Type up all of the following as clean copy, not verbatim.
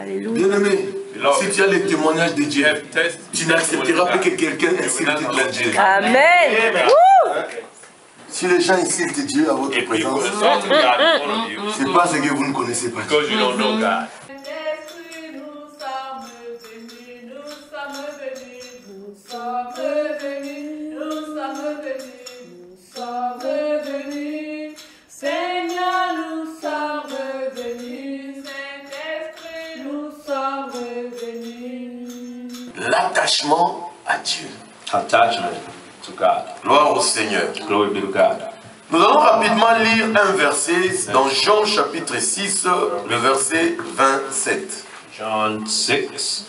Alléluia. Bien-aimé, si tu as les témoignages de Dieu, tu n'accepteras pas que quelqu'un insulte ton Dieu. Amen. Si les gens insultent Dieu à votre présence, c'est parce que vous ne connaissez pas Dieu. Seigneur, nous sommes revenus, Saint-Esprit, nous sommes revenus. L'attachement à Dieu. Attachment to God. Gloire au Seigneur. Glory be to God. Nous allons rapidement lire un verset dans Jean chapitre 6, le verset 27. John 6.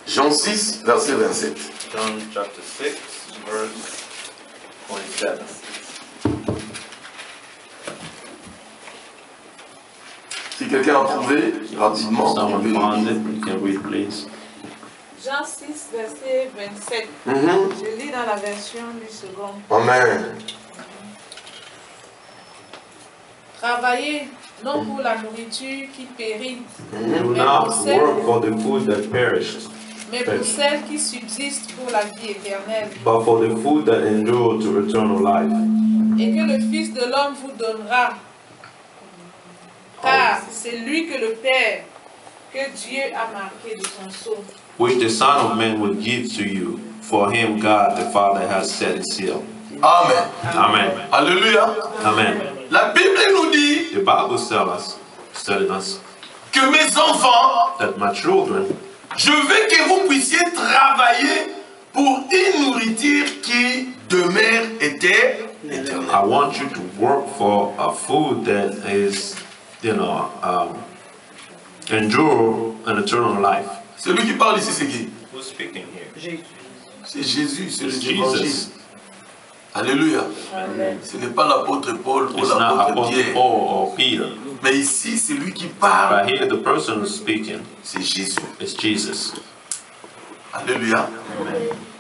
Jean 6, verset 27. John chapter 6, verse 27. Si quelqu'un a trouvé, rapidement, Someone il peut found lire. it, you can read, please. Jean 6, verset 27. Mhm. Je lis dans la version du second. Amen. Travaillez non pour la nourriture qui périt, Do not work for the food that perishes, mais pour celle qui subsiste pour la vie éternelle. but for the food that endures to eternal life. Et que le Fils de l'homme vous donnera. Car c'est lui que le Père, que Dieu a marqué de son sceau. Which the Son of Man will give to you. For him God the Father has set his seal. Amen. Amen. Alléluia. Amen. La Bible nous dit The Bible telling us que mes enfants, that my children, je veux que vous puissiez travailler pour une nourriture qui demeure éternelle. I want you to work for a food that is, endure an eternal life. Celui qui parle ici, c'est qui? Who's speaking here? C'est Jésus, c'est It's l'évangile. Jesus. Alléluia. Amen. Ce n'est pas l'apôtre Paul ou It's not l'apôtre Apostle Pierre. Paul or Peter. Mais ici, c'est lui qui parle. But here the person who's speaking C'est Jésus. is Jesus. Alléluia.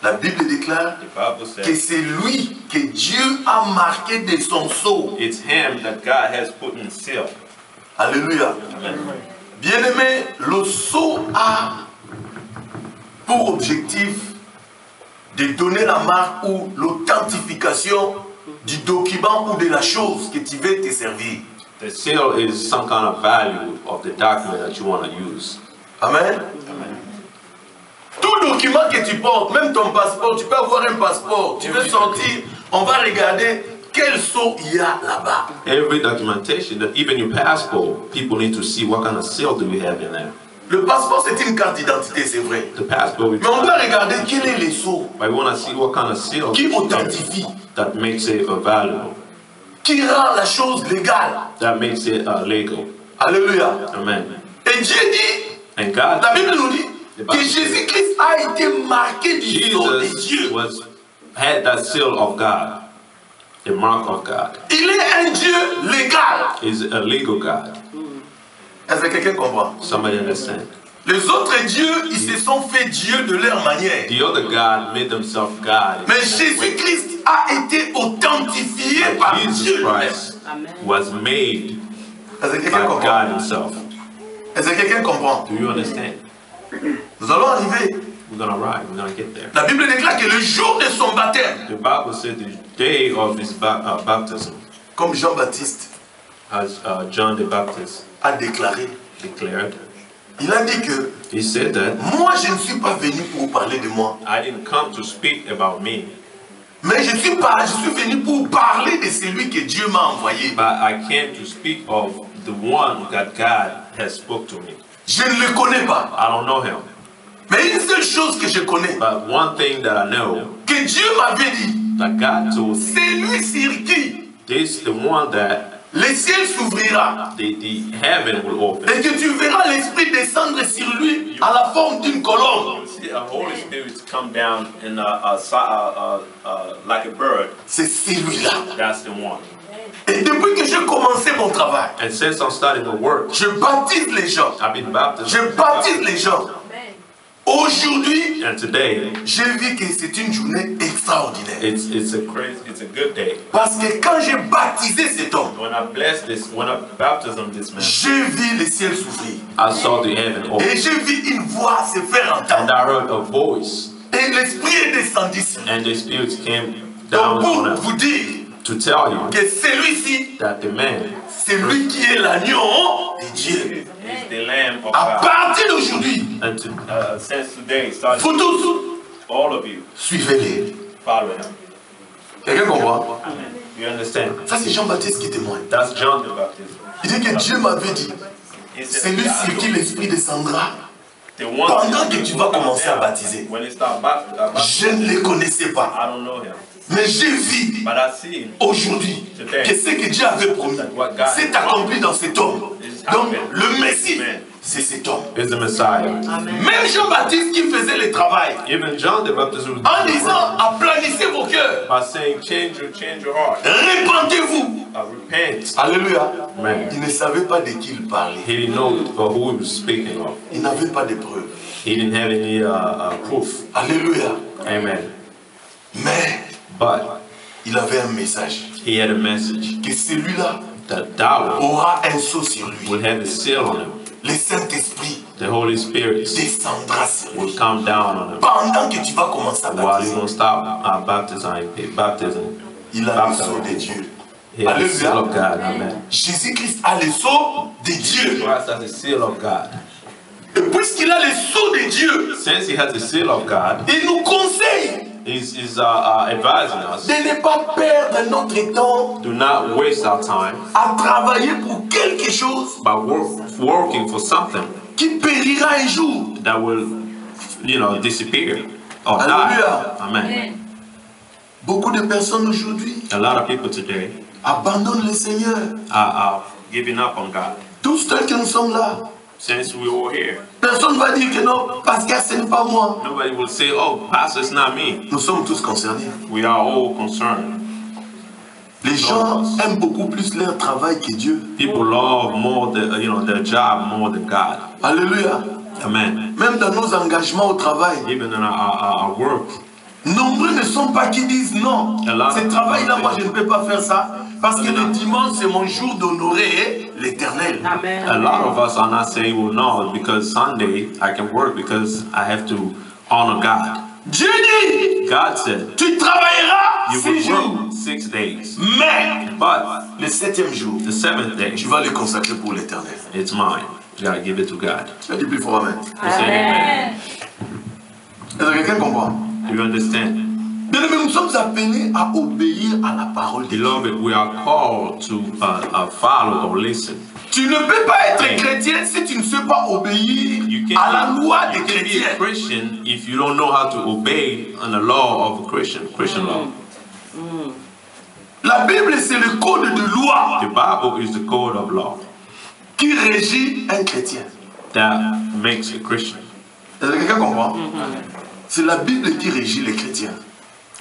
La Bible déclare The Bible que says c'est lui que Dieu a marqué de son sceau. it's him that God has put in seal. Alléluia. Amen. Bien-aimé, le sceau a pour objectif de donner la marque ou l'authentification du document ou de la chose que tu veux te servir. The seal is some kind of value of the document that you want to use. Amen. Tout document que tu portes, même ton passeport, tu peux avoir un passeport, tu veux sortir, on va regarder quel sceau il y a là-bas. Every documentation, that even your passport, people need to see what kind of seal do you have in there. Le passeport, c'est une carte d'identité, c'est vrai. The passport, Mais on doit regarder quel est le sceau but we want to see what kind of seal qui authentifie, that makes it valuable, qui rend la chose légale. that makes it legal. Alléluia. Amen. Et Dieu dit, And God, la Bible nous dit que Jésus-Christ a été marqué du sceau de Jesus Dieu. had that seal of God, the mark of God. Il est un Dieu légal. Is a legal God. Est-ce que quelqu'un comprend? Somebody understand? Les autres dieux, ils se sont fait Dieu de leur manière. The other God made themselves God. Mais Jésus-Christ a été authentifié But par Jesus Dieu lui-même. Christ was made Est-ce que quelqu'un by comprend? God himself. Est-ce que quelqu'un comprend? Do you understand? Nous allons arriver. We're going to ride. We're going to get there. La Bible déclare que le jour de son baptême, The Bible said the day of his baptism, comme Jean-Baptiste as John the Baptist a déclaré, declared, il a dit que he said that, moi je ne suis pas venu pour parler de moi, I didn't come to speak about me, mais je suis venu pour parler de celui que Dieu m'a envoyé. but I came to speak of the one that God has spoke to me. Je ne le connais pas, I don't know him, mais une seule chose que je connais, but one thing that I know, que Dieu m'avait dit, that God told me, c'est lui sur qui this is the one that le ciel s'ouvrira the heaven will open. et que tu verras l'Esprit descendre sur lui à la forme d'une colombe. See a Holy Spirit come down in like a bird. C'est celui-là. That's the one. Et depuis que j'ai commencé mon travail, And since I'm starting to work, je baptise les gens. I've been baptized. Je baptise les gens. Aujourd'hui, And today, j'ai vu que c'est une journée extraordinaire. it's a good day. Parce que quand j'ai baptisé cet homme, When I baptized this man, j'ai vu le ciel s'ouvrir. I saw the heaven open. Et j'ai vu une voix se faire And entendre. I heard a voice, Et l'esprit est descendu sur lui. and the Spirit came Donc down pour on vous him dire to tell you que celui-ci, that the man c'est lui qui est l'agneau de Dieu. is the Lamb of À God. partir d'aujourd'hui, And since today, starting, vous tous, all of you suivez-les. follow him. Quelqu'un comprend? You understand? Ça, c'est Jean-Baptiste qui témoigne. That's John the Baptist. Il dit que Dieu m'avait dit, He c'est said, lui God sur qui l'esprit descendra. the one Pendant que tu vas commencer à down, baptiser. when he start baptizing, Je ne les connaissais pas. I don't know him, Mais j'ai vu but I see him. aujourd'hui que ce que Dieu avait promis s'est accompli dans cet homme. Donc le Messie, c'est cet homme. Is the Messiah. Même Jean-Baptiste qui faisait le travail, Even John the Baptist was en disant, aplanissez vos cœurs, by saying, change your heart, répentez-vous. repent. Alléluia. Man, Il ne savait pas de qui il parlait. he didn't know for who he was speaking of. Il n'avait pas de preuves. He didn't have any proof. Alléluia. Amen. Mais But il avait un message. he had a message Que celui-là that aura un sceau sur lui. would have a seal on him. Le Saint-Esprit The Holy Spirit descendra sur lui. will come down on him. Pendant que tu vas commencer à While he baptiser, won't stop baptism. il a le sceau de Dieu. He has the seal of Alléluia. God. Amen. Jésus-Christ a le sceau de Dieu. Christ has the seal of God. Et puisqu'il a le sceau de Dieu, Since he has the seal of God, il nous conseille he's advising us de ne pas perdre notre temps do not waste our time à travailler pour quelque chose by working for something qui périra un jour. that will, disappear or die. Alléluia. Amen. Beaucoup de personnes aujourd'hui A lot of people today abandonnent le Seigneur. are giving up on God. Tous tels que nous sommes là. Since we were here, Personne ne va dire que non, Pascal, ce n'est pas moi. nobody will say, "Oh, Pastor, it's not me." Nous sommes tous concernés. We are all concerned. Les gens aiment beaucoup plus leur travail que Dieu. People love more their job more than God. Alléluia. Amen. Même dans nos engagements au travail, Even in our work, nombreux ne sont pas qui disent non. Ce travail-là, moi, je ne peux pas faire ça. Parce que le dimanche, c'est mon jour d'honorer l'Éternel. a lot of us are not saying, "Well, no, because Sunday I can work because I have to honor God." Dieu dit, God said, tu travailleras "You 6 will jours. work 6 days, Mais but le 7e jour, the 7th day, tu vas le consacrer pour l'Éternel. it's mine. You gotta give it to God." Tu as dit plus fort, amen. You say amen. Est-ce que quelqu'un comprend? Do you understand? Bien-aimés, nous sommes appelés à obéir à la parole de Dieu. Beloved, we are called to follow or listen. Tu ne peux pas être chrétien si tu ne sais pas obéir à la loi des You can be a chrétiens. Christian if you don't know how to obey on the law of a Christian law. La Bible, c'est le code de loi The Bible is the code of law qui régit un chrétien. that makes a Christian. Est-ce que quelqu'un comprend? C'est la Bible qui régit les chrétiens.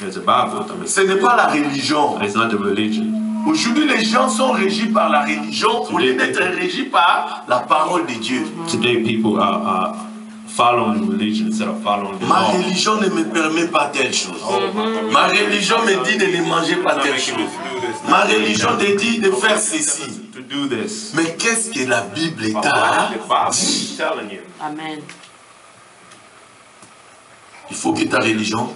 It's the Bible that makes Ce n'est pas la religion. It's not the religion. Aujourd'hui, les gens sont régis par la religion au lieu d'être régis par la parole de Dieu. Today people are following religion instead of following the Ma law. religion ne me permet pas telle chose. Ma religion me dit de ne manger pas telle chose. Ma religion te dit de faire ceci. To do this. Mais qu'est-ce que la Bible But t'a what the Bible dit? is telling you. Amen. Il faut que ta religion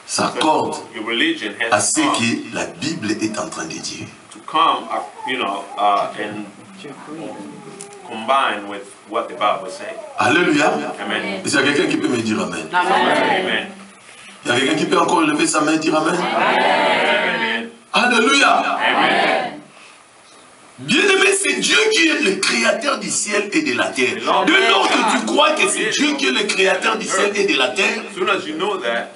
s'accorde Your religion à has ce to come, que la Bible est en train de dire. to come and combine with what the Bible is saying. Alléluia. Amen. Est-ce qu'il y a quelqu'un qui peut me dire Amen? Amen. Il y a quelqu'un qui peut encore lever sa main et dire Amen? Amen. Alléluia. Amen. Bien-aimé, c'est Dieu qui est le créateur du ciel et de la terre. Dès lors que tu crois que c'est Dieu qui est le créateur du ciel et de la terre, As soon as you know that,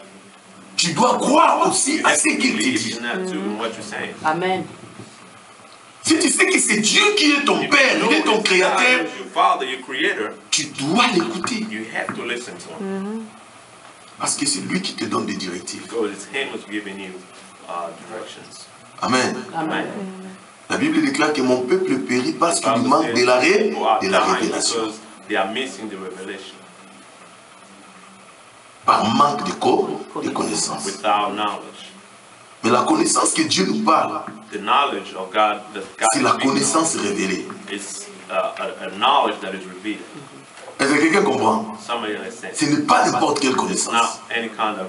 tu dois croire aussi à ce qu'il te believe dit. in that too, in what you're saying. Amen. Si tu sais que c'est Dieu qui est ton Père, il est ton God créateur, is your Father, your Creator, tu dois l'écouter. you have to listen to Him. Parce que c'est lui qui te donne des directives. Because it's Him who's giving you directions. Amen. Amen. La Bible déclare que mon peuple périt parce qu'il lui manque de la People are révélation. dying because they are missing the revelation. par manque de connaissances. without knowledge. Mais la connaissance que Dieu nous parle, The knowledge of God that God c'est la speaks of connaissance révélée. is a knowledge that is revealed. Est-ce que quelqu'un comprend? Somebody understands. Ce n'est pas n'importe quelle It's connaissance, not any kind of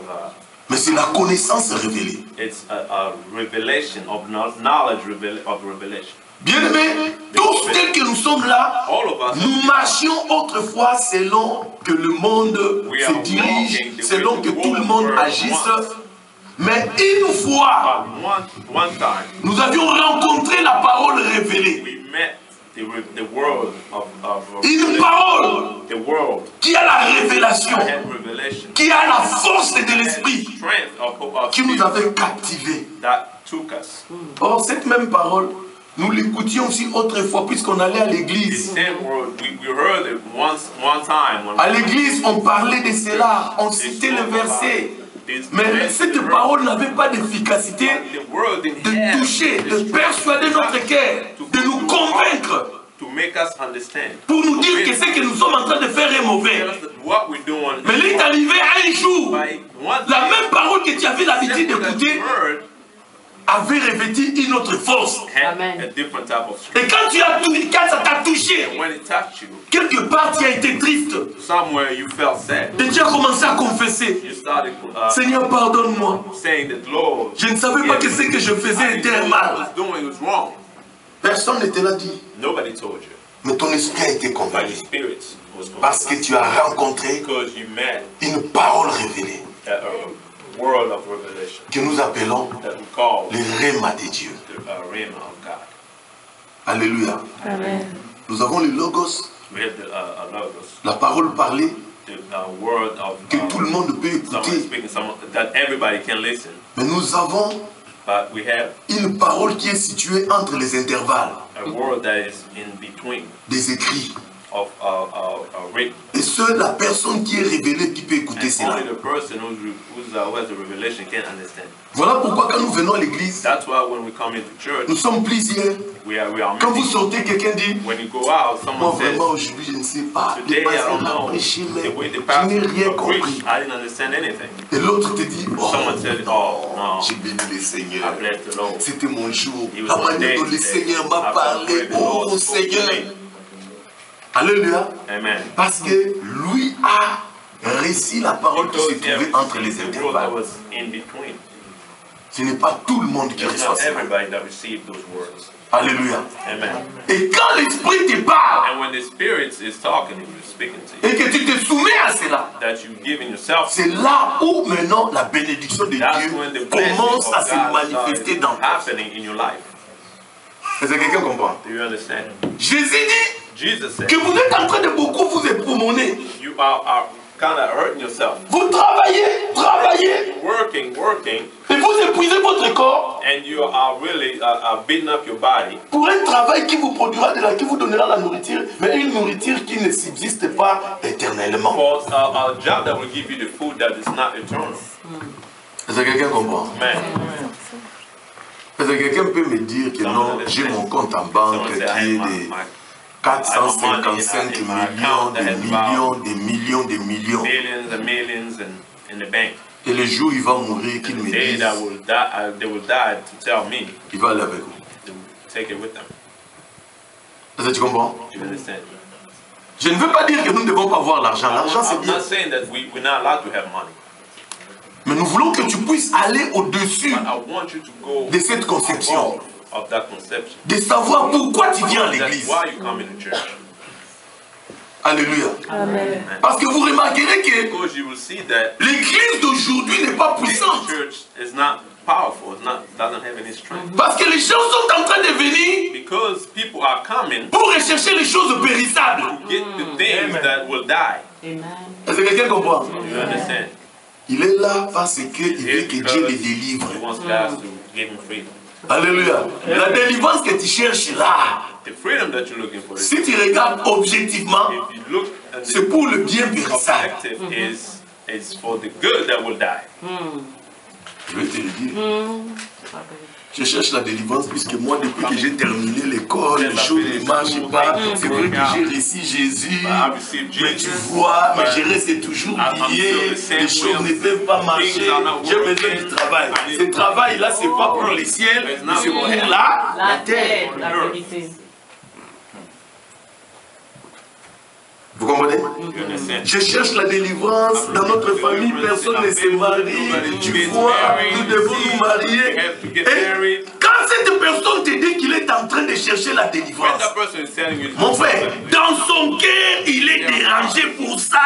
mais c'est la connaissance révélée. it's a revelation of knowledge of revelation. Bien-aimés, tous tels que nous sommes là, All of us, nous marchions autrefois selon que le monde We se are dirige, walking the selon way que the tout le world monde works agisse. once. Mais une fois, one time, nous avions rencontré la parole révélée. we met the world of Une parole the world qui a la révélation, and revelation, qui a la force de l'esprit, strength of qui nous spirit avait captivés. that took us. Or, cette même parole, nous l'écoutions aussi autrefois, puisqu'on allait à The l'église. same word, we heard it one time when À l'église, on parlait de cela, on citait le verset. Mais cette parole n'avait pas d'efficacité the world didn't de have toucher, de this persuader notre cœur, de nous convaincre, to make us understand. pour nous dire que ce que nous sommes en train de faire est Tell mauvais. us that what we're doing Mais il est arrivé un jour, by one la même parole que tu avais l'habitude d'écouter word avait revêtu une autre force. had Amen. a different type of Et strength. quand ça t'a touché, When it touched you, quelque part tu as été triste somewhere you felt sad. et tu as commencé à confesser. You started Seigneur, pardonne-moi. saying that, Lord, Je ne savais pas que ce que je faisais était un what I mal. was doing was wrong. Personne ne te l'a dit. Nobody told you. Mais ton esprit a été But convaincu. your spirit was Parce que tu as rencontré because you met une parole révélée a world of revelation que nous appelons that we call le rhéma de Dieu. the Rhema of God. Alléluia. Amen. Nous avons le logos, We have the logos, la parole parlée the word of que tout le monde peut someone écouter. speaking, someone that everybody can listen. Mais nous avons But we have une parole qui est située entre les intervalles a word that is in between des écrits. of written. Et seule la personne qui est révélée qui peut écouter And cela. only the person who has the revelation can understand. Voilà pourquoi quand nous venons à l'église, That's why when we come into church, nous sommes plusieurs. we are Quand vous meeting. sortez, quelqu'un dit, When you go out, moi someone says, vraiment aujourd'hui je ne sais pas. Le today I pasteur don't a know prêché, mais the way the je n'ai pastor rien compris. preached. I didn't understand anything. Et l'autre te dit, oh, Someone said, oh no, j'ai béni le Seigneur. I bless the Lord. C'était mon jour. It was La my manière day dont le today. Seigneur m'a I parlé. prayed the Oh Lord spoke to Seigneur. me. Alléluia. Amen. Parce que lui a réussi la parole qui se Because trouvait entre les the word that intervalles. was in between. Ce n'est pas tout le monde qui It's reçoit not ça. everybody that received those words. Alléluia. Amen. Et quand l'Esprit te parle And when the Spirit is talking to you, speaking to you, et que tu te soumets à cela, that you giving yourself, c'est là où maintenant la bénédiction de that's Dieu when the blessing commence of à se God manifester dans starts ta vie. happening in your life. Est-ce que quelqu'un comprend? Do you understand? Jésus dit Jesus said, que vous êtes en train de beaucoup vous éprouver. you are kind of hurting yourself. Vous travaillez, travaillez, Working, et vous épuisez votre corps and you are really beating up your body pour un travail qui vous produira qui vous donnera la nourriture, mais une nourriture qui ne subsiste pas éternellement. for a job that will give you the food that is not eternal. Est-ce que quelqu'un comprend? Man, Est-ce que quelqu'un peut me dire que non, j'ai mon compte en banque someone qui said, I est have de my 455 in my millions, account that des has millions, des millions, des millions. millions and millions in the bank. Et le jour où il va mourir, qu'il And me the day dise, that will die, they will die to tell me il va aller avec vous. to take it with them. Est-ce que tu comprends? Do you understand? Je ne veux pas dire que nous ne devons pas avoir l'argent. L'argent, c'est I'm bien. not saying that we're not allowed to have money, Mais nous voulons que tu puisses aller au-dessus but I want you to go de cette conception. above of that conception. De savoir pourquoi tu viens à That's l'église. why you come into church. Alléluia. Amen. Parce que vous remarquerez que Because you will see that l'église d'aujourd'hui n'est pas this puissante. church is not powerful. Doesn't have any strength. Parce que les gens sont en train de venir Because people are coming pour rechercher les choses périssables. to get the things that will die. Amen. Est-ce que quelqu'un comprend? Do you understand? Il est là parce qu'il veut que Dieu le délivre. He wants God to give him freedom. Alléluia. La délivrance que tu cherches là, The freedom that you're looking for, si tu regardes objectivement, if you look at c'est the pour le bien périssable. objective, is for the good that will die. Je vais te le dire. Je cherche la délivrance puisque moi, depuis que j'ai terminé l'école, les choses ne marchent pas. C'est vrai que j'ai reçu Jésus, mais tu vois, mais je reste toujours lié. Les choses ne peuvent pas marcher. J'ai besoin du travail. Ce travail-là, ce n'est pas pour le ciel, mais c'est pour la terre. La vérité. Vous comprenez? Je cherche la délivrance dans notre famille, personne ne se marie. Tu vois, nous devons nous marier. Et quand cette personne te dit qu'il est en train de chercher la délivrance, mon frère, dans son cœur, il est dérangé pour ça.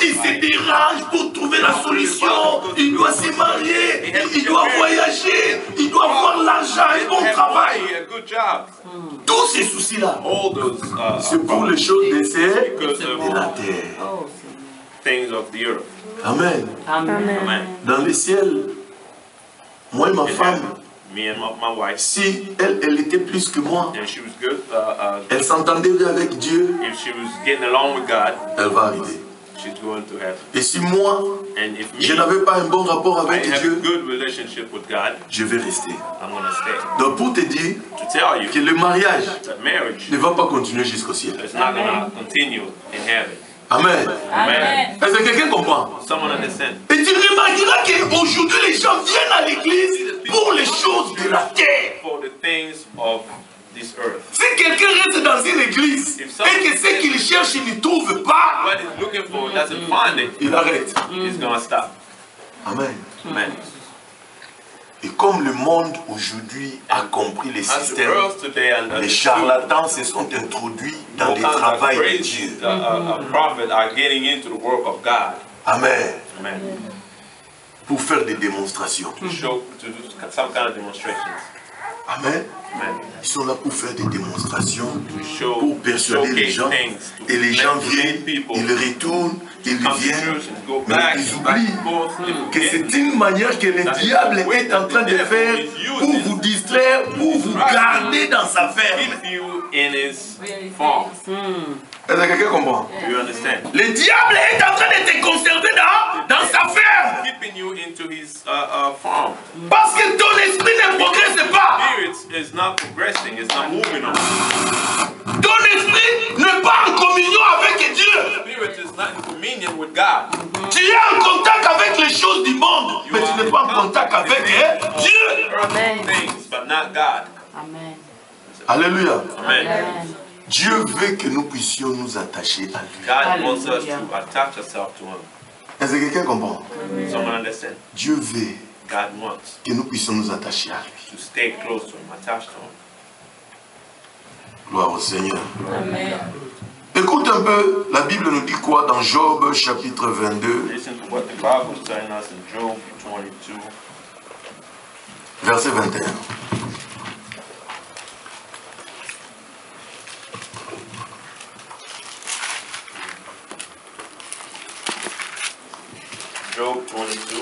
Il se dérange pour trouver la solution. Il doit se marier, il doit voyager, il doit avoir l'argent, un bon travail. Tous ces soucis-là, c'est pour les choses de la terre. Amen. Amen. Dans le ciel, moi et ma femme, si elle était plus que moi, elle s'entendait bien avec Dieu, elle va arriver. Et si moi, je n'avais pas un bon rapport avec Dieu, je vais rester. Donc pour te dire que le mariage ne va pas continuer jusqu'au ciel. Amen. Est-ce que quelqu'un comprend? Et tu remarqueras qu'aujourd'hui les gens viennent à l'église pour les choses de la terre. Si quelqu'un reste dans une église et que ce qu'il cherche, il ne trouve pas, il arrête. Amen. Et comme le monde aujourd'hui a compris les systèmes, les charlatans se sont introduits dans le travail de Dieu. Amen. Pour faire des démonstrations. Amen. Ils sont là pour faire des démonstrations, pour persuader les gens. Et les gens viennent, ils retournent, ils viennent. Mais ils oublient que c'est une manière que le diable est en train de faire pour vous distraire, pour vous garder dans sa ferme. Est-ce que quelqu'un comprend? Le diable est en train de te conserver dans sa ferme. Parce que ton esprit ne progresse pas. Ton esprit n'est pas en communion avec Dieu. Tu es en contact avec les choses du monde, mais tu n'es pas en contact avec Dieu. Amen. Alléluia. Amen. Dieu veut que nous puissions nous attacher à lui. God wants us to attach ourselves to Him. Est-ce que quelqu'un comprend? Someone understand? Dieu veut God wants que nous puissions nous attacher à lui. to stay close to Him, attached to Him. Gloire au Seigneur. Amen. Écoute un peu, la Bible nous dit quoi dans Job chapitre 22, Listen to what the Bible is telling us in Job 22. verset 21. Job 22.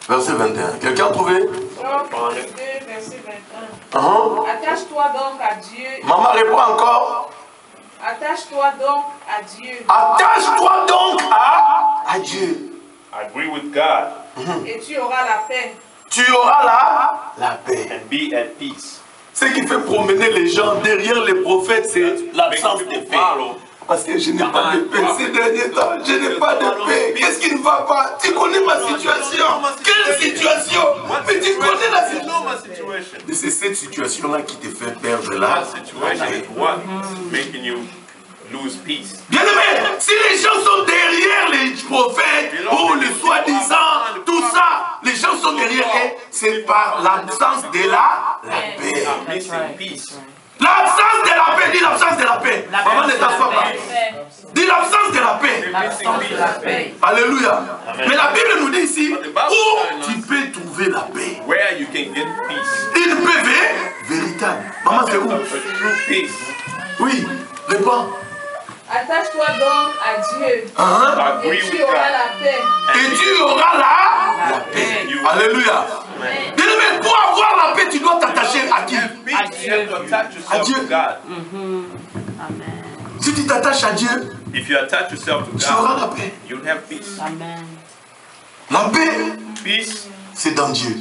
Verset 21. Quelqu'un a trouvé? Job 22, verset 21. Attache-toi donc à Dieu. Maman répond encore. Attache-toi donc à Dieu. Attache-toi donc à Dieu. Agree with God Et tu auras la paix. Tu auras la paix. and be at peace. Ce qui fait promener les gens derrière les prophètes, c'est l'absence de paix. Parce que je n'ai pas de paix ces derniers temps. Je n'ai pas de paix. Qu'est-ce qui ne va pas? Tu connais ma situation. Quelle situation? Mais tu connais la situation. Et c'est cette situation-là qui te fait perdre la paix. Bien-aimé, si les gens sont derrière les prophètes ou les soi-disant, tout ça, les gens sont derrière eux, c'est par l'absence de la paix. L'absence de la paix, dis l'absence de la paix. Maman, ne t'assois pas. Dis l'absence de la paix. Alléluia. Mais la Bible nous dit ici, où tu peux trouver la paix. Where you can get peace. Une paix véritable. Maman, c'est où? A true peace. Oui, réponds. Attache-toi donc à Dieu. Agree Et with tu auras God. la paix. Et tu auras la paix. Alléluia. Bien-aimé, pour avoir la paix, tu dois t'attacher à qui? You have to attach yourself Dieu. to God. Amen. Si tu t'attaches à Dieu, If you attach yourself to tu auras la God, paix. you'll have peace. Amen. La paix, Peace c'est dans Dieu.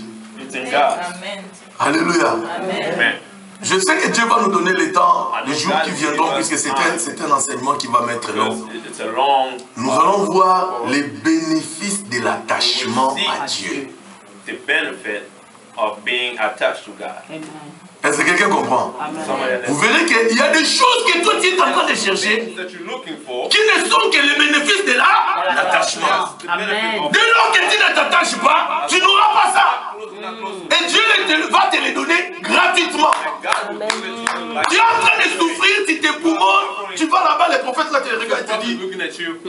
It's in God. Amen. Alléluia. Amen. Je sais que Dieu va nous donner le temps, I know les jours God qui will viendront, give us puisque time. c'est un enseignement qui va mettre long. Because it's a long. Nous allons voir les bénéfices de l'attachement We will à see Dieu. the benefit of being attached to God. Amen. Est-ce que quelqu'un comprend? Amen. Vous verrez qu'il y a des choses que toi tu es en train de chercher Things that you're looking for. qui ne sont que les bénéfices de l'attachement. Yes, the benefit Amen. of Dès lors que tu ne t'attaches pas, tu n'auras pas ça. close, not close. Et Dieu va te les donner gratuitement. God will give it to you like Tu es en train de souffrir, tu te poumons, tu vas là-bas, les prophètes là te regardent et te probably disent looking at you.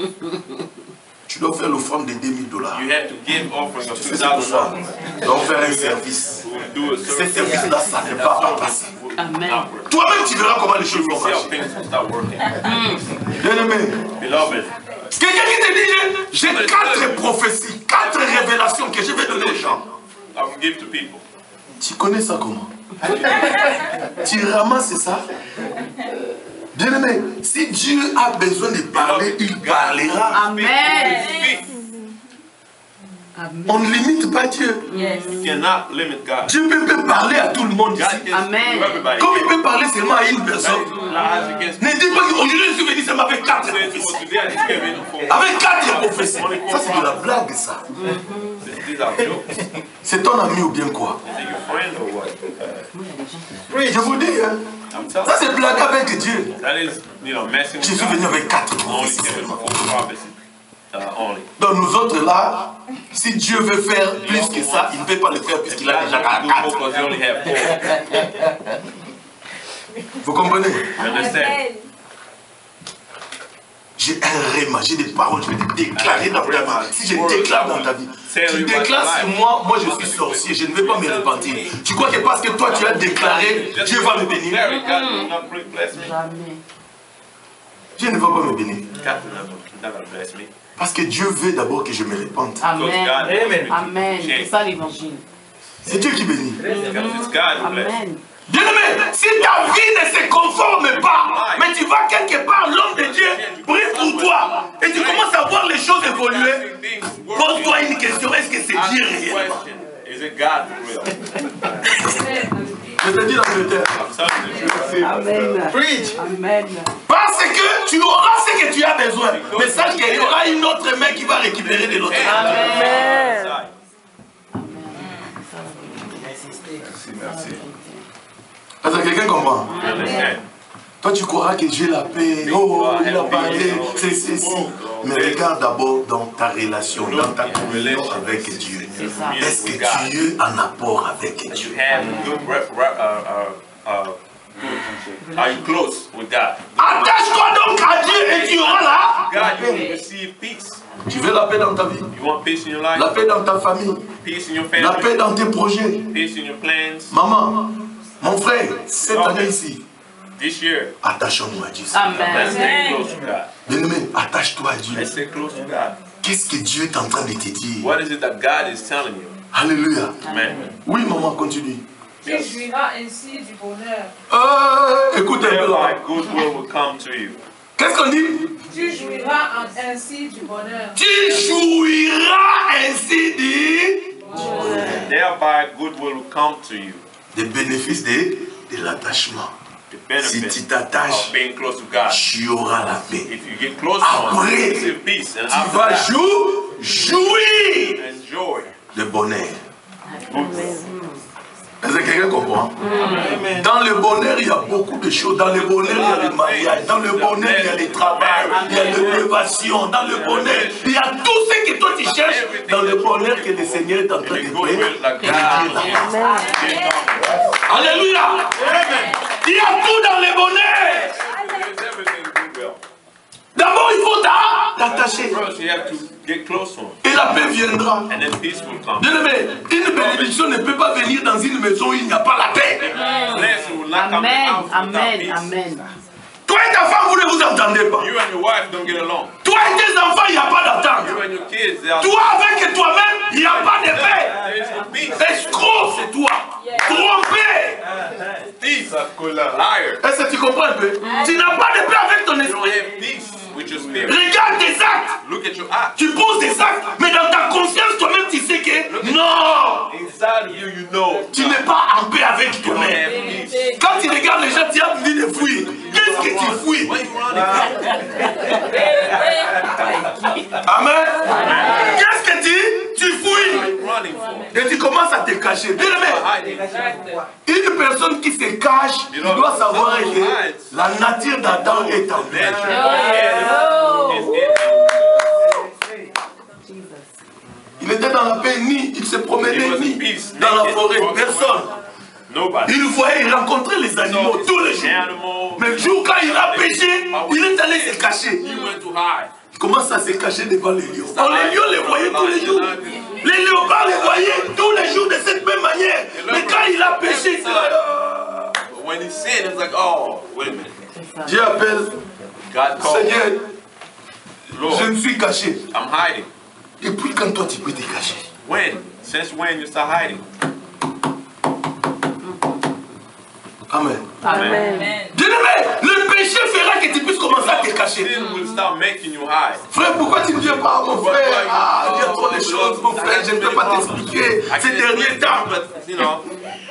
tu dois faire l'offrande de $2 000. You have to give offering of Tu sais, c'est pour ça. $2,000. Tu dois faire un service. Do a Ce service. service-là, ça ne va pas passer. Amen. Toi-même, tu verras comment les choses You vont see how marcher. things will start working. Bien-aimé, Beloved, quelqu'un qui te dit, j'ai 4 prophéties, 4 révélations que je vais donner aux gens. I will give to people. Tu connais ça comment? Tu ramasses ça? Bien-aimé, si Dieu a besoin de parler, il parlera. Amen. Speak. On ne limite pas Dieu. Yes. You cannot limit God. Dieu peut parler à tout le monde ici. God can Amen. speak to everybody. Comme il peut parler seulement à une personne. As you can speak. Ne dis pas qu'aujourd'hui je suis venu seulement avec 4 Say prophéties. for today, I just came in for. Avec 4 prophéties. Ça c'est de la blague ça. These are jokes. C'est ton ami ou bien quoi? Is it your friend or what? Je vous dis, hein, I'm telling ça c'est blague avec Dieu. you. That is, messing Je with suis venu God. avec 4 Only prophéties came in seulement. for prophecy. Only. Donc nous autres là, si Dieu veut faire plus que ça, il ne peut pas le faire puisqu'il a déjà 4. Because you only have 4. Vous comprenez? You understand? J'ai un réma, j'ai des paroles, je vais te déclarer dans ta vie. Si je déclare dans ta vie, tu déclares sur moi, moi je suis sorcier, je ne vais pas me repentir. Tu crois que parce que toi tu as déclaré, Dieu va me bénir? God will not bless me. Jamais. Dieu ne va pas me bénir. God will never bless me. Parce que Dieu veut d'abord que je me repente. Amen. Amen. Amen. C'est ça l'évangile. C'est Dieu qui bénit. It's God who bless. Amen. Bien-aimé, si ta vie ne se conforme pas, mais tu vas quelque part, l'homme de Dieu prie pour toi, et tu commences à voir les choses évoluer, pose-toi une question, est-ce que c'est Dieu réellement? Is it God for real? Je te dis la vérité. I'm telling you the truth. Amen. Preach. Amen. Parce que tu auras ce que tu as besoin. Mais sache qu'il y aura une autre main qui va récupérer de l'autre. Amen. Merci. Est-ce que quelqu'un comprend? You understand? Toi, tu croiras que j'ai la paix. Oh, il a parlé. C'est ceci. Mais regarde d'abord dans ta relation, dans ta communion avec Dieu. C'est ça. Est-ce que tu es en apport avec You Dieu? have good are you close with God? Attache-toi donc à Dieu et tu auras là. God, you will receive peace. Tu veux la paix dans ta vie, You want peace in your life? la paix dans ta famille, Peace in your la family? paix dans tes projets. Peace in your plans? Maman, mon frère, cette année ici, This year, attachons-nous à Dieu. let's Amen. stay close to God. Bien-aimé, attache-toi à Dieu. Let's stay close to God. Qu'est-ce que Dieu est en train de te dire? What is it that God is telling you? Alléluia. Amen. Oui, maman, continue. Tu jouiras ainsi du bonheur. Écoute un peu Thereby là. goodwill will come to you. Qu'est-ce qu'on dit? Tu jouiras ainsi du bonheur. Tu jouiras ainsi du... Thereby goodwill will come to you. Des bénéfices de l'attachement. The Si benefit tu t'attaches, of being close to God. tu auras la paix. If you get close to Him, you Après, receive peace. And tu after vas that, jouir enjoy le bonheur. goodwill. Est-ce que quelqu'un comprend? Dans le bonheur, il y a beaucoup de choses. Dans le bonheur, il y a le mariage. Dans le bonheur, il y a le travail. Il y a l'élévation. Dans le bonheur, il y a tout ce que toi tu cherches. Dans le bonheur que le Seigneur est en train de faire. Alléluia. Il y a tout dans le bonheur. D'abord, il faut t'attacher. First, you have to get close to Him, Et la paix viendra. and then peace will come. Bien-aimé, une bénédiction ne peut pas venir dans une maison où il n'y a pas la paix. Blessing will not come in Amen. the house without Amen. peace. Amen. Toi et ta femme, vous ne vous entendez pas. You and your wife don't get along. Toi et tes enfants, il n'y a pas d'attente. You and your kids, they are Toi avec toi-même, il n'y a pas de paix. there is no peace. Escroc, c'est toi. Trompé. Peace, liar. Est-ce que tu comprends un peu? Tu n'as pas de paix avec ton You don't esprit. have peace with your spirit. Regarde tes actes. Look at your acts. Tu poses des actes, mais dans ta conscience, toi-même, tu sais que non. Inside of you, you tu as envie de fuir, qu'est-ce que tu fuis? Amen. Qu'est-ce que tu fuis? Et tu commences à te cacher. Bien aimé, une personne qui se cache, il doit savoir que la nature d'Adam est en elle. Il était dans la paix, ni il se promenait ni dans la forêt, personne. Il voyait, il rencontrait les animaux tous les jours. Mais le jour quand il a péché, il est allé se cacher. Il commence à se cacher devant les lions. Alors, les lions les voyaient tous les jours. Les léopards les voyaient tous les jours de cette même manière. Mais quand il a péché, Dieu appelle, Seigneur, je me suis caché. Depuis quand toi tu peux te cacher? Since when you start hiding? Amen. Amen. Bien-aimé, le péché fera que tu puisses commencer à te cacher. Sin will start making you hide. Frère, pourquoi tu ne viens pas, mon frère? Il y a trop de choses, mon frère, je ne peux pas t'expliquer ces derniers temps.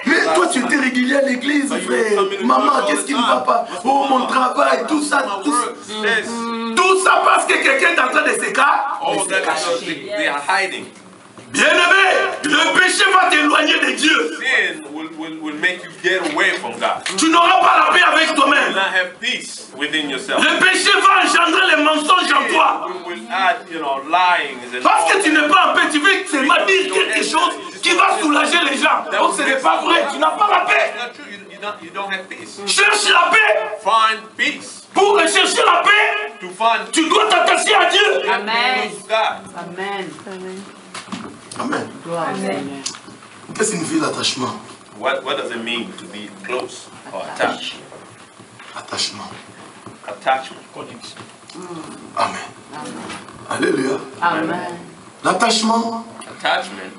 Mais toi, tu étais régulier à l'église, frère. Maman, qu'est-ce qui ne va pas? Oh, mon travail, tout ça, tout ça parce que quelqu'un est en train de se cacher. They are hiding. Bien-aimé, le péché va t'éloigner de Dieu. Sin will make you get away from God. Tu n'auras pas la paix avec You toi-même. will not have peace within yourself. Le péché va engendrer les mensonges en toi. You will add, lying. Parce que tu n'es pas en paix, tu veux seulement dire quelque chose qui va soulager les gens. Donc ce n'est pas vrai, tu n'as pas la paix. You don't have peace. Cherche la paix. Find peace. Pour rechercher la paix, To find tu dois t'attacher à Dieu. Amen. God. Amen. Amen. Amen. Qu'est-ce que signifie l'attachement? What does it mean to be close or attached? Attachement. Attachment. Amen. Alléluia. Amen. L'attachement, Attachment,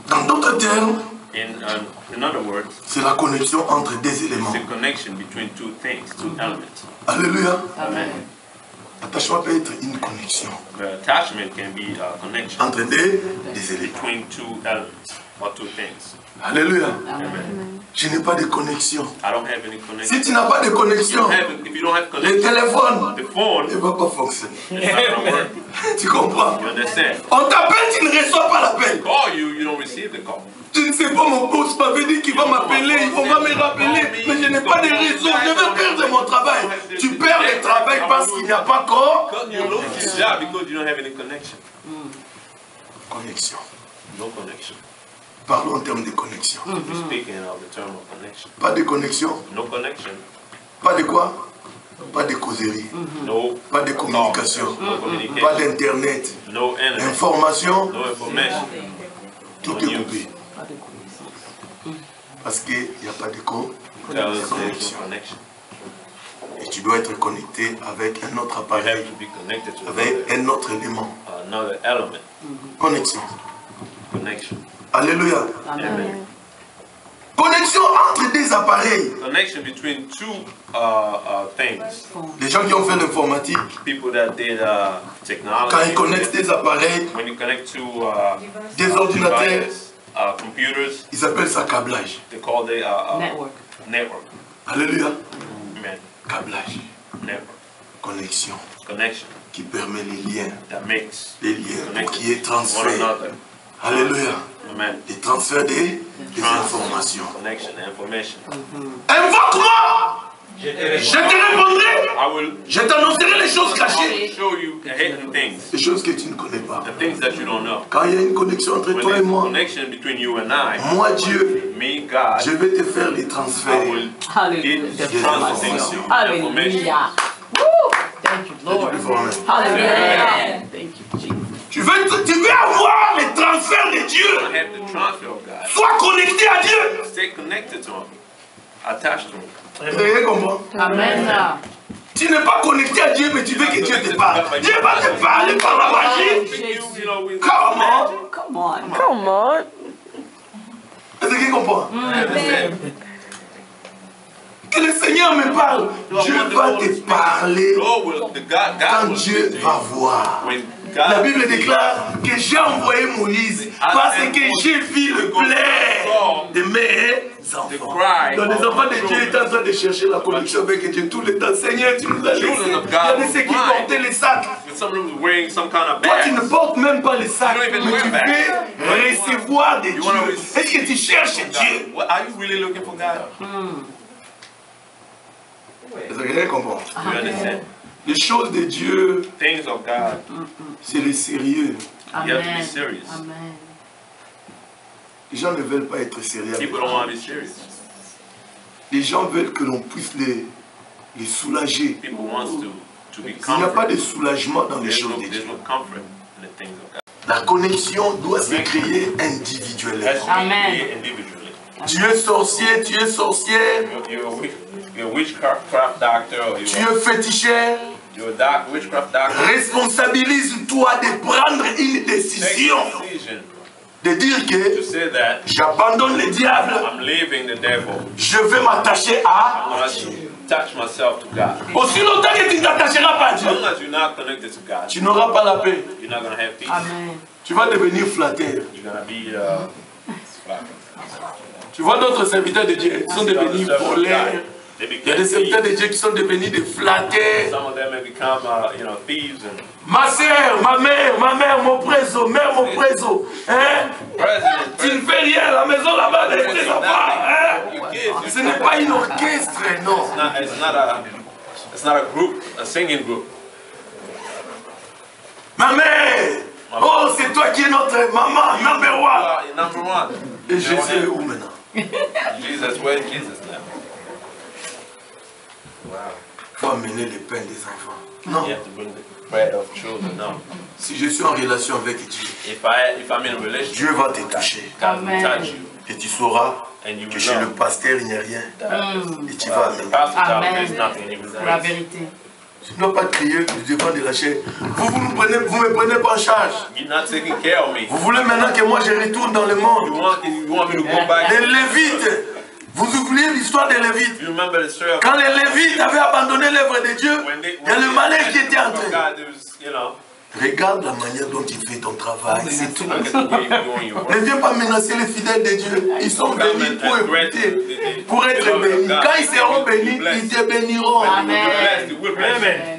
dans d'autres termes, in other words, c'est la connexion entre des éléments. it's a connection between two things, two elements. Alléluia. Amen. L'attachement peut être une connexion The attachment can be a connection entre des éléments. between two elements or two things. Alléluia. Amen. Je n'ai pas de connexion. I don't have any connection. Si tu n'as pas de connexion, If you don't have le connection, téléphone the phone ne va pas fonctionner. is not going to work. Tu comprends? You understand? On t'appelle, tu ne reçois pas l'appel. Call you, you don't receive the call. Tu ne sais pas, mon boss m'avait dit qu'il va m'appeler, on va me rappeler, mais je n'ai pas de réseau, je vais perdre mon travail. Tu perds le travail parce qu'il n'y a pas encore You lose your job because you don't have any connection. connexion. No connection. Parlons en termes de connexion. We're speaking of the term of connection. Pas de connexion, No connection. pas de quoi? Pas de causerie, No. pas de communication, No pas communication. d'internet, No internet. information, No information. tout est coupé. Parce qu'il n'y a pas de Because there is connexion. no connection. Et tu dois être connecté avec un autre You appareil, have to be connected to avec un autre élément. another element. Connexion. Connection. Alléluia. Amen. Connexion entre des appareils. Connection between two things. Les gens qui ont fait l'informatique, People that did technology. quand ils connectent des appareils, When you connect to des ordinateurs, devices, computers, ils appellent ça câblage. they call it Network. network. Alléluia. Amen. Câblage. Network. Connexion Connection qui permet les liens. that makes Les liens pour connected qu'il y ait one transfert. another. Alléluia. Amen. Les transferts des informations. Connection, information. Invoque-moi. Je te répondrai. I will Je t'annoncerai les choses cachées. show you the hidden things, Les choses que tu ne connais pas. the things that you don't know. Quand il y a une connexion entre When toi et there's a moi, connection between you and I, moi Dieu, me, God, je vais te faire les I transferts. will Hallelujah. get the transferring information. Hallelujah. Woo! Thank you, Lord. Hallelujah. Thank you, Jesus. Tu veux avoir les transferts de Dieu. I have the transfer of God. Sois connecté à Dieu. Stay connected to Him, attached to Him. Vous avez compris? Amen. Tu n'es pas connecté à Dieu, mais tu veux que Dieu te parle. Dieu va te parler par la magie. Comment? Come on. Come on. Est-ce que tu comprends? Que le Seigneur me parle. Dieu va te parler quand Dieu va voir. La Bible déclare que j'ai envoyé Moïse parce que j'ai vu le plaire de mes enfants. Donc les enfants de Dieu étaient en train de chercher la connexion avec Dieu tout le temps. Seigneur, tu nous as laissés. Il y avait ceux qui portaient les sacs. Toi, tu ne portes même pas les sacs, mais tu veux recevoir de Dieu. Est-ce que tu cherches Dieu? Est-ce que quelqu'un comprend? Les choses de Dieu, c'est le sérieux. Amen. Les gens ne veulent pas être sérieux. Les gens veulent que l'on puisse les soulager. Il n'y a pas de soulagement dans les choses de Dieu. La connexion doit se créer individuellement. Amen. Tu es sorcier, tu es sorcière. Tu es féticheur. Responsabilise-toi de prendre une décision. De dire que j'abandonne le diable. Je vais m'attacher à aussi longtemps que tu ne t'attacheras pas à Dieu, tu n'auras pas la paix. Amen. Tu vas devenir flatteur. Tu vois d'autres serviteurs de Dieu qui sont devenus voleurs. Il y a des serviteurs de Dieu qui sont devenus des flatteurs. Ma soeur, ma mère, mon préso, mon préso. Hein? Tu ne fais rien à la maison là-bas avec tes enfants. Hein? Ce n'est pas une orchestre, non. It's not a group, a singing group. Ma mère! Oh, c'est toi qui es notre maman, number one. Et Jésus est où maintenant? Jesus, where is Jesus now? Il faut amener le pain des enfants. Non. You have to bring the bread of children. No. Si je suis en relation avec Dieu, If I'm in a relationship, Dieu va te toucher. God will touch you. Et tu sauras que chez le pasteur il n'y a rien. Et tu vas amener. Amen. La vérité. Je ne dois pas crier devant de la chair. Vous me prenez pas en charge. You're not taking care of me. Vous voulez maintenant que moi je retourne dans le monde. You want me to go back? Les Lévites. Vous oubliez l'histoire des Lévites. You remember the story of Quand les Lévites avaient abandonné l'œuvre de Dieu, il y a le malin qui était entré. Regarde la manière dont tu fais ton travail, c'est tout. Ne viens pas menacer les fidèles de Dieu. Ils sont bénis pour écouter, pour être bénis. Quand ils seront bénis, ils te béniront. Amen.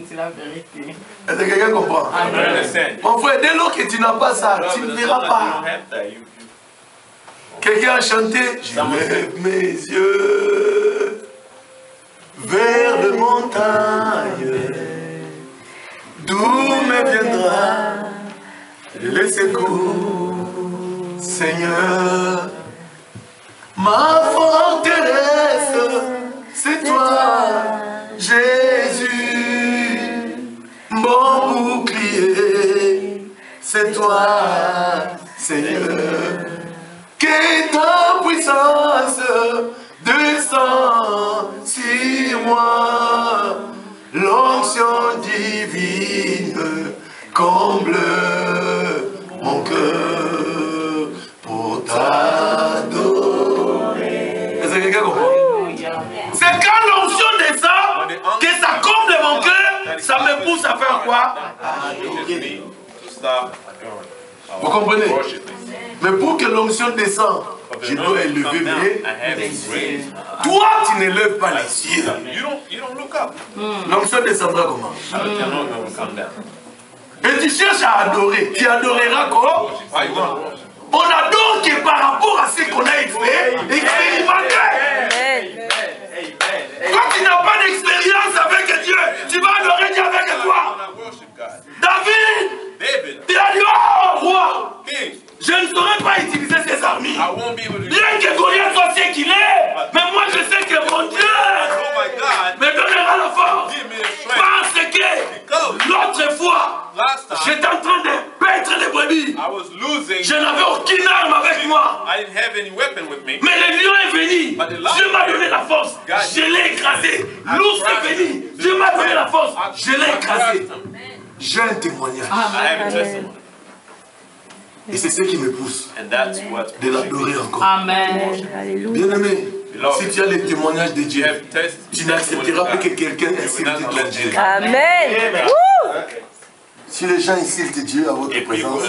C'est la vérité. Est-ce que quelqu'un comprend? Mon frère, dès lors que tu n'as pas ça, tu ne verras pas. Quelqu'un a chanté, je lève mes yeux vers les montagnes, d'où me viendra le secours, Seigneur. Ma forteresse, c'est toi, Jésus. Mon bouclier, c'est toi, Seigneur. Que ta puissance descend sur moi, l'onction divine comble mon cœur pour t'adorer. Est-ce que quelqu'un comprend? C'est quand l'onction descend que ça comble mon cœur, ça me pousse à faire quoi? Adorer. Vous comprenez? Mais pour que l'onction descende, je dois élever mes yeux. Toi, tu n'élèves pas les yeux. L'onction descendra comment? Et tu cherches à adorer. Tu adoreras quoi? On adore que par rapport à ce qu'on a expérimenté. Quand tu n'as pas d'expérience avec Dieu, tu vas adorer Dieu avec quoi? David, il a dit, oh roi, je ne saurais pas utiliser ces armes. Bien que Goliath soit ce qu'il est, mais moi je sais que mon Dieu me donnera la force. Parce que l'autre fois, j'étais en train de paître les brebis. Je n'avais aucune arme avec moi. Mais le lion est venu. Dieu m'a donné la force. Je l'ai écrasé. L'ours est venu. Dieu m'a donné la force. Je l'ai écrasé. J'ai un témoignage. Et c'est ce qui me pousse de l'adorer encore. Amen. Bien-aimé, si tu as les témoignages de Dieu, tu n'accepteras pas que quelqu'un insulte ton Dieu. Amen. Si les gens insultent Dieu à votre présence,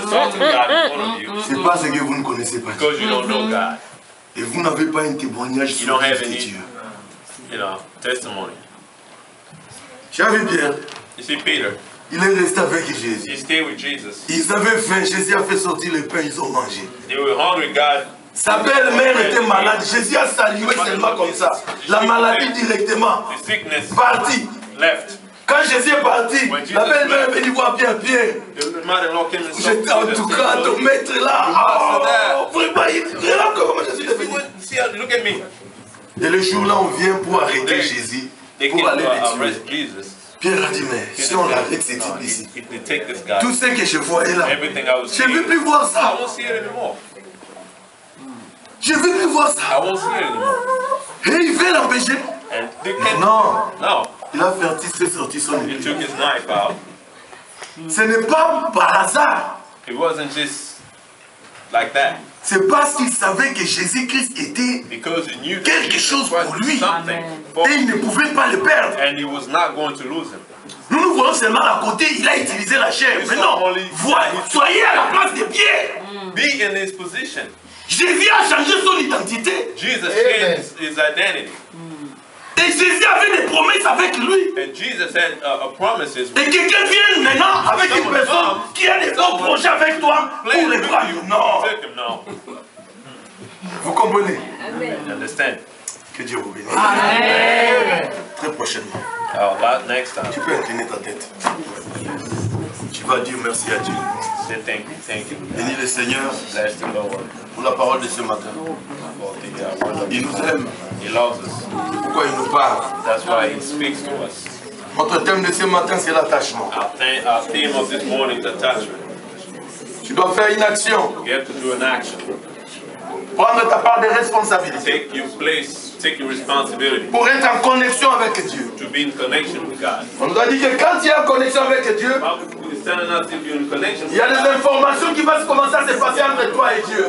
c'est parce que vous ne connaissez pas Dieu. Et vous n'avez pas un témoignage You don't sur have de any, Dieu. testimony. J'avais Pierre. You see, Peter, Il est resté avec Jésus. he stayed with Jesus. Ils avaient faim. Jésus a fait sortir le pain. Ils ont mangé. They were hungry. God. Sa belle-mère était malade. Jésus a salué seulement comme ça. La maladie directement. The sickness Parti. left. Quand Jésus est parti, la belle-mère est venue voir Pierre. Pierre. The mother-in-law came and J'étais en tout cas ton maître là. Oh, vraiment, il est là comment Jésus est venu. See, look at me. Et le jour-là, on vient pour arrêter Jésus, They pour came aller to le arrest tuer. Jesus. Pierre a dit, mais si on l'arrête ce type ici, If they take this guy, tout ce que je vois est là. everything I was Je ne veux seeing, plus voir I ça. won't see it anymore. Je ne veux plus voir I ça. won't see it anymore. Et il veut l'empêcher. And they can't. Non, No. il a fait sortir son He épée. took his knife out. Ce n'est pas par hasard. It wasn't just like that. C'est parce qu'il savait que Jésus-Christ était Because he knew quelque chose pour lui. something for Et il ne pouvait pas le perdre. and he was not going to lose him. Nous nous voyons seulement à côté, il a utilisé la chair. Mais non, soyez à la place de Pierre. Be in his position. Jésus a changé son identité. Jesus changed his identity. Et Jésus avait des promesses avec lui. And Jesus had promises. Et quelqu'un vient maintenant avec une personne qui a des bons projets avec toi pour les prendre. Non. No. Vous comprenez? Understand? Que Dieu vous bénisse. Amen. Très prochainement. Next time. Tu peux incliner ta tête. Tu vas dire merci à Dieu. Say thank you. Bénis le Seigneur Bless the Lord pour la parole de ce matin. for the word of Il nous aime. He loves us. Pourquoi il nous parle? That's why he speaks to us. Notre thème de ce matin, c'est l'attachement. Our theme of this morning is attachment. Tu dois faire une action. You have to do an action. Prendre ta part de responsabilité. Take your place, take your responsibility Pour être en connexion avec Dieu. to be in connection with God. On nous a dit que quand tu es en connexion avec Dieu, Bible is telling us if you're in connection il y a des informations qui vont commencer à se passer entre toi et Dieu.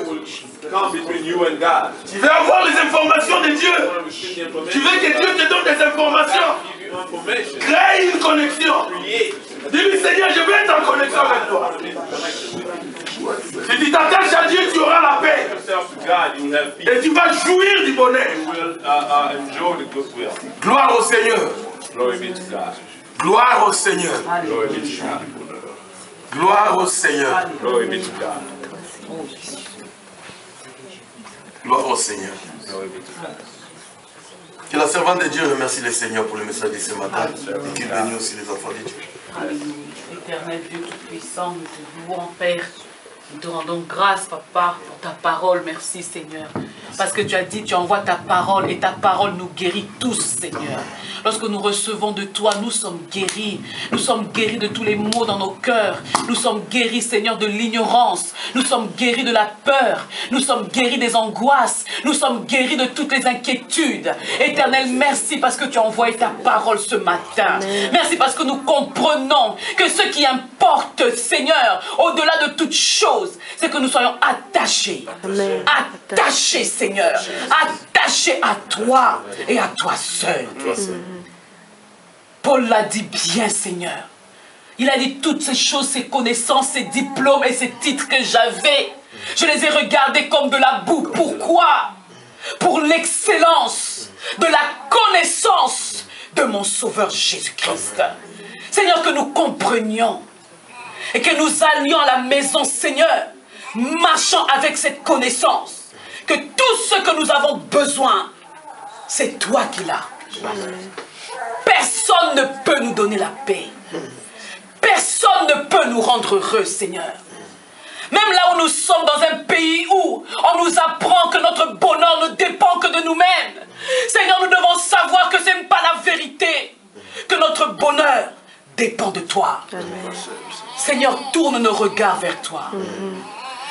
come between you and God. Tu veux avoir les informations de Dieu. You want to receive the Tu information. veux que Dieu te donne des informations. Give you information. Crée une connexion. Create. Dis-lui, Seigneur, je veux être en connexion avec toi. To be in connection with you. Si tu t'attaches à Dieu, tu auras la paix. Yourself to God, you will have peace. Et tu vas jouir du bonheur. You will enjoy the goodwill. Gloire au Seigneur. Glory be to God. Gloire au Seigneur. Glory be to God. Gloire au Seigneur. Glory be to God. Gloire au Seigneur. Glory be to God. Que la servante de Dieu remercie le Seigneur pour le message de ce matin. Et qu'il bénisse aussi les enfants de Dieu. Alléluia. Éternel Dieu Tout-Puissant, nous te louons, Père. Nous te rendons grâce, Papa, pour ta parole. Merci, Seigneur. Parce que tu as dit, tu envoies ta parole et ta parole nous guérit tous, Seigneur. Lorsque nous recevons de toi, nous sommes guéris. Nous sommes guéris de tous les maux dans nos cœurs. Nous sommes guéris, Seigneur, de l'ignorance. Nous sommes guéris de la peur. Nous sommes guéris des angoisses. Nous sommes guéris de toutes les inquiétudes. Éternel, merci parce que tu as envoyé ta parole ce matin. Merci parce que nous comprenons que ce qui importe, Seigneur, au-delà de toute chose, c'est que nous soyons attachés. Attachés, Seigneur. Attachés à toi et à toi seul. Paul l'a dit bien, Seigneur. Il a dit toutes ces choses, ces connaissances, ces diplômes et ces titres que j'avais. Je les ai regardés comme de la boue. Pourquoi? Pour l'excellence de la connaissance de mon Sauveur Jésus-Christ. Seigneur, que nous comprenions et que nous allions à la maison, Seigneur, marchant avec cette connaissance. Que tout ce que nous avons besoin, c'est toi qui l'as. Personne ne peut nous donner la paix. Personne ne peut nous rendre heureux, Seigneur. Même là où nous sommes dans un pays où on nous apprend que notre bonheur ne dépend que de nous-mêmes. Seigneur, nous devons savoir que ce n'est pas la vérité. Que notre bonheur dépend de toi. Seigneur, tourne nos regards vers toi.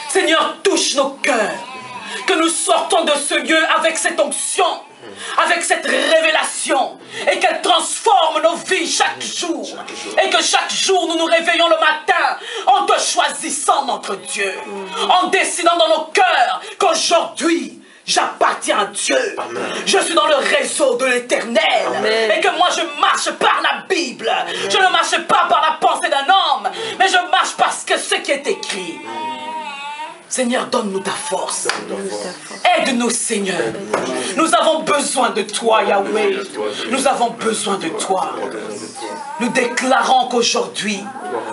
Seigneur, touche nos cœurs. Que nous sortons de ce lieu avec cette onction, avec cette révélation, et qu'elle transforme nos vies chaque jour. Et que chaque jour nous nous réveillons le matin en te choisissant, notre Dieu, en décidant dans nos cœurs qu'aujourd'hui j'appartiens à Dieu. Amen. Je suis dans le réseau de l'Éternel. Et que moi je marche par la Bible. Amen. Je ne marche pas par la pensée d'un homme, mais je marche parce que ce qui est écrit. Seigneur, donne-nous ta force. Aide-nous, Seigneur. Nous avons besoin de toi, Yahweh. Nous avons besoin de toi. Nous déclarons qu'aujourd'hui,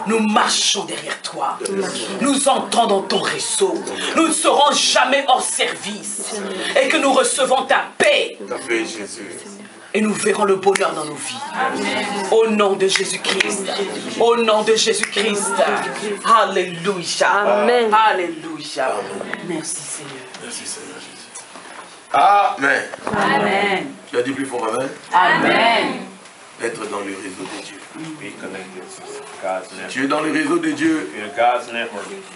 nous marchons derrière toi. Nous entendons ton réseau. Nous ne serons jamais hors service. Et que nous recevons ta paix. Et nous verrons le bonheur dans nos vies. Amen. Au nom de Jésus-Christ. Au nom de Jésus-Christ. Alléluia. Amen. Alléluia. Merci Seigneur. Merci Seigneur Jésus. Amen. Amen. Tu as dit plus fort Amen. Amen. Être dans le réseau de Dieu. Tu es dans le réseau de Dieu.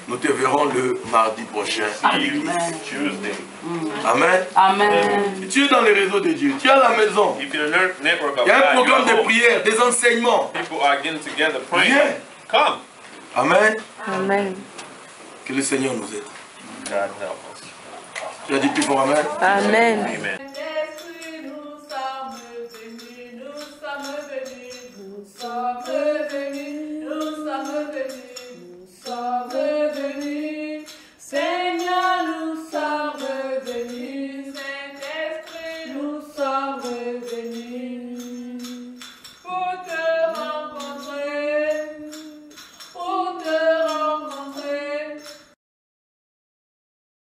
Nous te verrons le mardi prochain. Amen. Amen. Amen. Tu es dans le réseau de Dieu. Tu es à la maison. Il y a un programme de prière, des enseignements. Viens. Amen. Amen. Que le Seigneur nous aide. Tu as dit plus fort Amen. Amen. Amen. Nous sommes venus